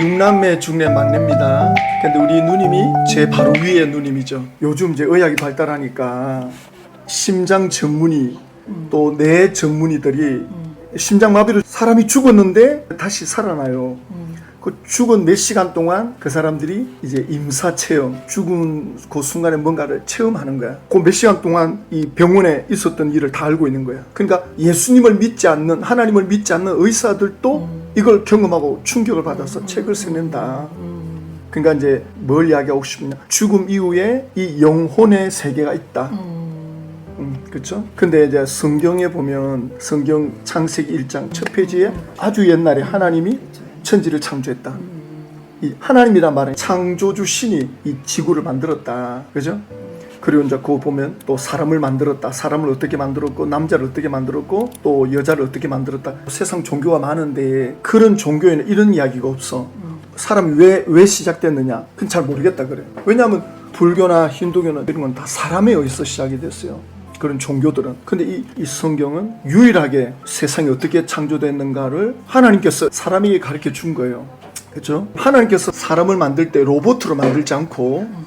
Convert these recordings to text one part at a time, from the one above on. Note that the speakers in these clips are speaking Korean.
육남매 중에 막내입니다. 근데 우리 누님이 제 바로 위에 누님이죠. 요즘 이제 의학이 발달하니까 심장 전문의 또 뇌 전문의들이 심장마비로 사람이 죽었는데 다시 살아나요. 그 죽은 몇 시간 동안 그 사람들이 이제 임사 체험, 죽은 그 순간에 뭔가를 체험하는 거야. 그 몇 시간 동안 이 병원에 있었던 일을 다 알고 있는 거야. 그러니까 예수님을 믿지 않는, 하나님을 믿지 않는 의사들도 이걸 경험하고 충격을 받아서 책을 써낸다. 그러니까 이제 뭘 이야기하고 싶냐? 죽음 이후에 이 영혼의 세계가 있다. 그렇죠? 근데 이제 성경에 보면 성경 창세기 1장 첫 페이지에 아주 옛날에 하나님이 천지를 창조했다. 이 하나님이란 말은 창조주 신이 이 지구를 만들었다. 그죠? 그리고 이제 그거 보면 또 사람을 만들었다. 사람을 어떻게 만들었고, 남자를 어떻게 만들었고, 또 여자를 어떻게 만들었다. 세상 종교가 많은데 그런 종교에는 이런 이야기가 없어. 사람이 왜 시작됐느냐? 그건 잘 모르겠다 그래. 왜냐하면 불교나 힌두교는 이런 건 다 사람에 의해서 시작이 됐어요. 그런 종교들은. 근데 이 성경은 유일하게 세상이 어떻게 창조됐는가를 하나님께서 사람에게 가르쳐 준 거예요. 그렇죠? 하나님께서 사람을 만들 때 로봇으로 만들지 않고,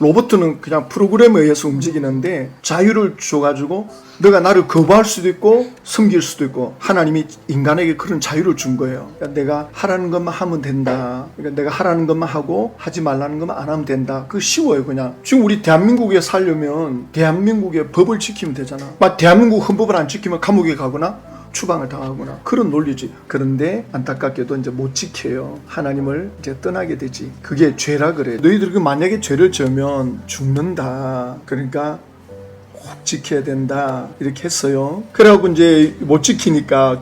로봇은 그냥 프로그램에 의해서 움직이는데 자유를 줘가지고 너가 나를 거부할 수도 있고 섬길 수도 있고, 하나님이 인간에게 그런 자유를 준 거예요. 그러니까 내가 하라는 것만 하면 된다. 그러니까 내가 하라는 것만 하고 하지 말라는 것만 안 하면 된다. 그거 쉬워요. 그냥 지금 우리 대한민국에 살려면 대한민국의 법을 지키면 되잖아. 막 대한민국 헌법을 안 지키면 감옥에 가거나 추방을 당하거나 그런 논리지. 그런데 안타깝게도 이제 못 지켜요. 하나님을 이제 떠나게 되지. 그게 죄라 그래. 너희들이 만약에 죄를 지으면 죽는다. 그러니까 꼭 지켜야 된다. 이렇게 했어요. 그래갖고 이제 못 지키니까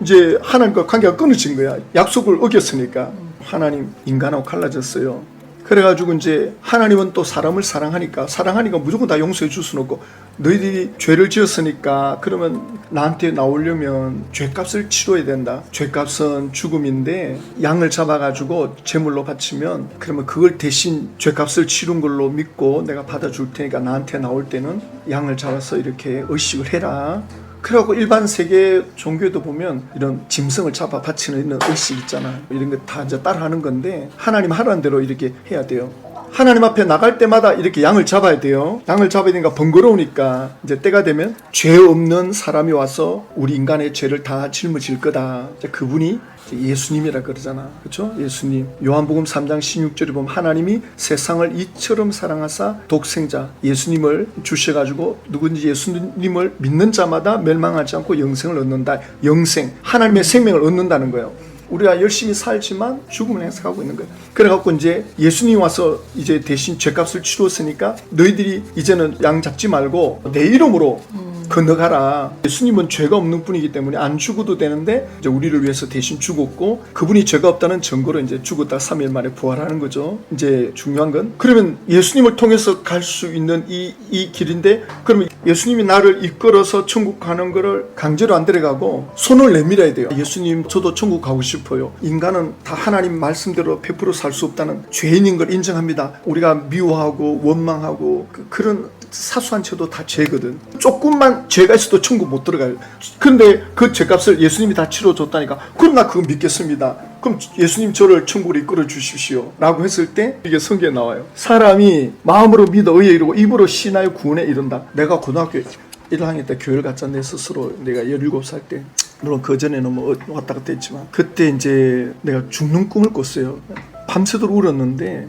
이제 하나님과 관계가 끊어진 거야. 약속을 어겼으니까. 하나님 인간하고 갈라졌어요. 그래가지고 이제 하나님은 또 사람을 사랑하니까 무조건 다 용서해 줄 수는 없고, 너희들이 죄를 지었으니까 그러면 나한테 나오려면 죄값을 치러야 된다. 죄값은 죽음인데 양을 잡아가지고 제물로 바치면 그러면 그걸 대신 죄값을 치른 걸로 믿고 내가 받아줄 테니까 나한테 나올 때는 양을 잡아서 이렇게 의식을 해라. 그러고 일반 세계 종교에도 보면 이런 짐승을 잡아 바치는 이런 의식 있잖아. 이런 거 다 이제 따라하는 건데 하나님 하라는 대로 이렇게 해야 돼요. 하나님 앞에 나갈 때마다 이렇게 양을 잡아야 돼요. 양을 잡아야 되니까 번거로우니까 이제 때가 되면 죄 없는 사람이 와서 우리 인간의 죄를 다 짊어질 거다. 이제 그분이 예수님이라 그러잖아. 그렇죠? 예수님. 요한복음 3장 16절에 보면 하나님이 세상을 이처럼 사랑하사 독생자 예수님을 주셔가지고 누군지 예수님을 믿는 자마다 멸망하지 않고 영생을 얻는다. 영생. 하나님의 생명을 얻는다는 거예요. 우리가 열심히 살지만 죽음을 행사하고 있는 거예요. 그래갖고 이제 예수님이 와서 이제 대신 죄값을 치렀으니까 너희들이 이제는 양 잡지 말고 내 이름으로 건너가라. 예수님은 죄가 없는 분이기 때문에 안 죽어도 되는데 이제 우리를 위해서 대신 죽었고, 그분이 죄가 없다는 증거로 이제 죽었다 3일 만에 부활하는 거죠. 이제 중요한 건 그러면 예수님을 통해서 갈 수 있는 이 길인데, 그러면 예수님이 나를 이끌어서 천국 가는 거를 강제로 안 데려가고 손을 내밀어야 돼요. 예수님 저도 천국 가고 싶어요. 인간은 다 하나님 말씀대로 100% 살 수 없다는 죄인인 걸 인정합니다. 우리가 미워하고 원망하고 그런 사소한 죄도 다 죄거든. 조금만 죄가 있어도 천국 못 들어가요. 근데 그 죄값을 예수님이 다 치러줬다니까. 그럼 나 그거 믿겠습니다. 그럼 예수님 저를 천국으로 이끌어 주십시오 라고 했을 때 이게 성경에 나와요. 사람이 마음으로 믿어 의에 이르고 입으로 신하여 구원에 이른다. 내가 고등학교 1학년 때 교회를 갔잖아. 내 스스로 내가 17살 때. 물론 그 전에는 뭐 왔다 갔다 했지만 그때 이제 내가 죽는 꿈을 꿨어요. 밤새도록 울었는데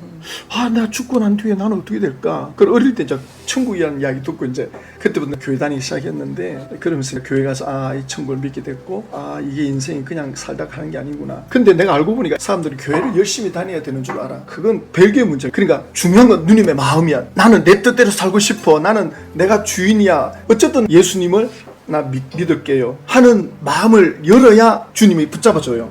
나 죽고 난 뒤에 나는 어떻게 될까? 그 어릴 때 이제 천국이라는 이야기 듣고 이제 그때부터 교회 다니기 시작했는데, 그러면서 교회 가서 이 천국을 믿게 됐고, 이게 인생이 그냥 살다 가는 게 아니구나. 근데 내가 알고 보니까 사람들이 교회를 열심히 다녀야 되는 줄 알아. 그건 별개의 문제야. 그러니까 중요한 건 누님의 마음이야. 나는 내 뜻대로 살고 싶어. 나는 내가 주인이야. 어쨌든 예수님을 나 믿을게요 하는 마음을 열어야 주님이 붙잡아줘요.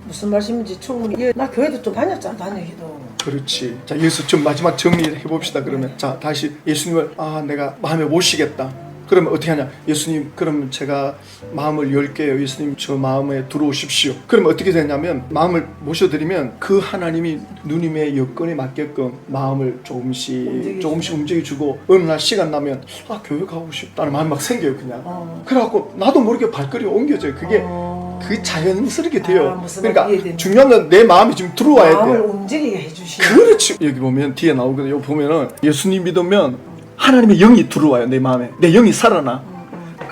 무슨 말씀인지 충분히. 나 교회도 좀 다녔잖아. 다니기도. 그렇지. 자, 여기서 좀 마지막 정리해 봅시다. 그러면 자, 다시 예수님을 내가 마음에 모시겠다. 그러면 어떻게 하냐? 예수님, 그러면 제가 마음을 열게요. 예수님, 저 마음에 들어오십시오. 그러면 어떻게 되냐면 마음을 모셔드리면 그 하나님이 누님의 여건에 맞게끔 마음을 조금씩 움직여주고, 어느 날 시간 나면 교회 가고 싶다는 마음이 막 생겨요. 그냥. 그래갖고 나도 모르게 발걸이 옮겨져요. 그게 그 자연스럽게 돼요. 무슨 그러니까 말인지 이해되네. 중요한 건 내 마음이 지금 들어와야 마음을 돼. 움직이게 해주시는. 그렇지. 여기 보면 뒤에 나오거든요. 여기 보면은 예수님 믿으면 하나님의 영이 들어와요. 내 마음에. 내 영이 살아나.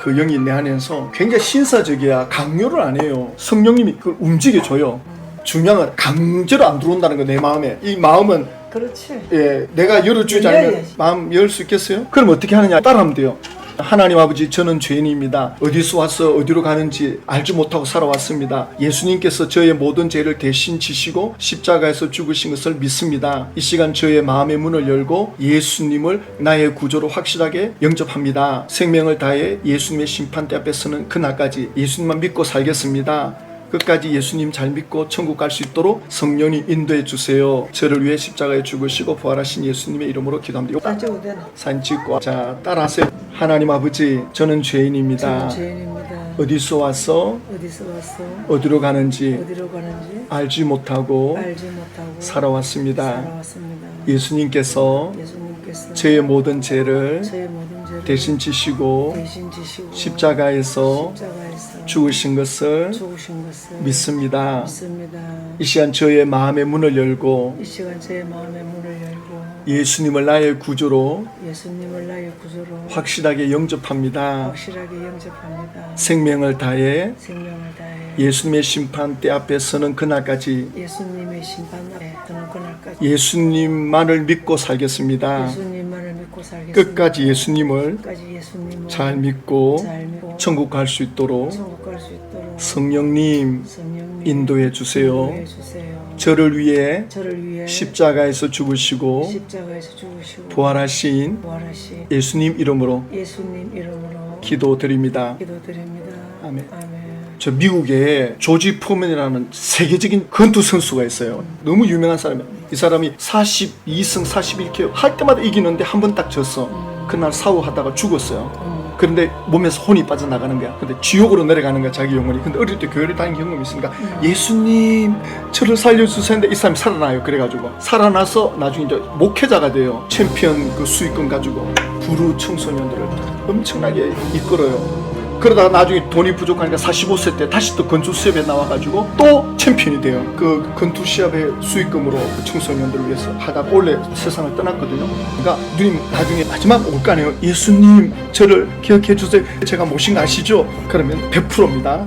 그 영이 내 안에서 굉장히 신사적이야. 강요를 안 해요. 성령님이 그걸 움직여줘요. 중요한 건 강제로 안 들어온다는 거 내 마음에. 이 마음은 그렇지. 예, 내가 열어주지 않으면 열려야지. 마음 열 수 있겠어요? 그럼 어떻게 하느냐 따라하면 돼요. 하나님 아버지, 저는 죄인입니다. 어디서 와서 어디로 가는지 알지 못하고 살아왔습니다. 예수님께서 저의 모든 죄를 대신 지시고 십자가에서 죽으신 것을 믿습니다. 이 시간 저의 마음의 문을 열고 예수님을 나의 구조로 확실하게 영접합니다. 생명을 다해 예수님의 심판대 앞에 서는 그날까지 예수님만 믿고 살겠습니다. 끝까지 예수님 잘 믿고 천국 갈 수 있도록 성령이 인도해 주세요. 저를 위해 십자가에 죽으시고 부활하신 예수님의 이름으로 기도합니다. 딴 찍어도 되나? 사진 찍고 자 따라하세요. 하나님 아버지, 저는 죄인입니다. 저는 죄인입니다. 어디서 와서 어디서 왔어? 어디로 가는지 어디로 가는지 알지 못하고 알지 못하고 살아왔습니다. 살아왔습니다. 예수님께서 예수님께서 저의 모든 죄를 저의 모든 죄를 대신 지시고 대신 지시고 십자가에서 십자가에서 죽으신 것을 죽으신 것을 믿습니다. 믿습니다. 이 시간 저의 마음의 문을 열고 이 시간 제 마음의 문을 열고 예수님을 나의 구조로 예수님을 나의 구조로 확실하게 영접합니다. 확실하게 영접합니다. 생명을 다해 생명을 다해 예수님의 심판대 앞에 서는 그날까지 예수님의 심판 앞에 서는 그날까지 예수님만을 믿고 살겠습니다. 예수님만을 믿고 살겠습니다. 끝까지 예수님을 끝까지 예수님을 잘 믿고 잘 믿고 천국 갈 수 있도록 천국 갈 수 있도록 성령님 성령님 인도해 주세요. 인도해 주세요. 저를 위해 저를 위해 십자가에서 죽으시고 십자가에서 죽으시고 부활하신 부활하신 예수님 이름으로 예수님 이름으로 기도드립니다. 기도드립니다. 아멘. 아멘. 저 미국에 조지 포맨이라는 세계적인 권투 선수가 있어요. 너무 유명한 사람이에요. 이 사람이 42승 41KO 할 때마다 이기는데 한 번 딱 졌어. 그날 사우하다가 죽었어요. 그런데 몸에서 혼이 빠져나가는 거야. 근데 지옥으로 내려가는 거야, 자기 영혼이. 근데 어릴 때 교회를 다닌 경험이 있으니까 예수님 저를 살려주세요 했는데 이 사람이 살아나요. 그래가지고 살아나서 나중에 이제 목회자가 돼요. 챔피언 그 수익금 가지고 부르 청소년들을 엄청나게 이끌어요. 그러다가 나중에 돈이 부족하니까 45세 때 다시 또 건투 시합에 나와가지고 또 챔피언이 돼요. 그 건투 시합의 수익금으로 그 청소년들을 위해서 하다가 원래 세상을 떠났거든요. 그러니까 누님 나중에 마지막 올 거 아니에요. 예수님 저를 기억해 주세요. 제가 모신 거 아시죠? 그러면 100%입니다.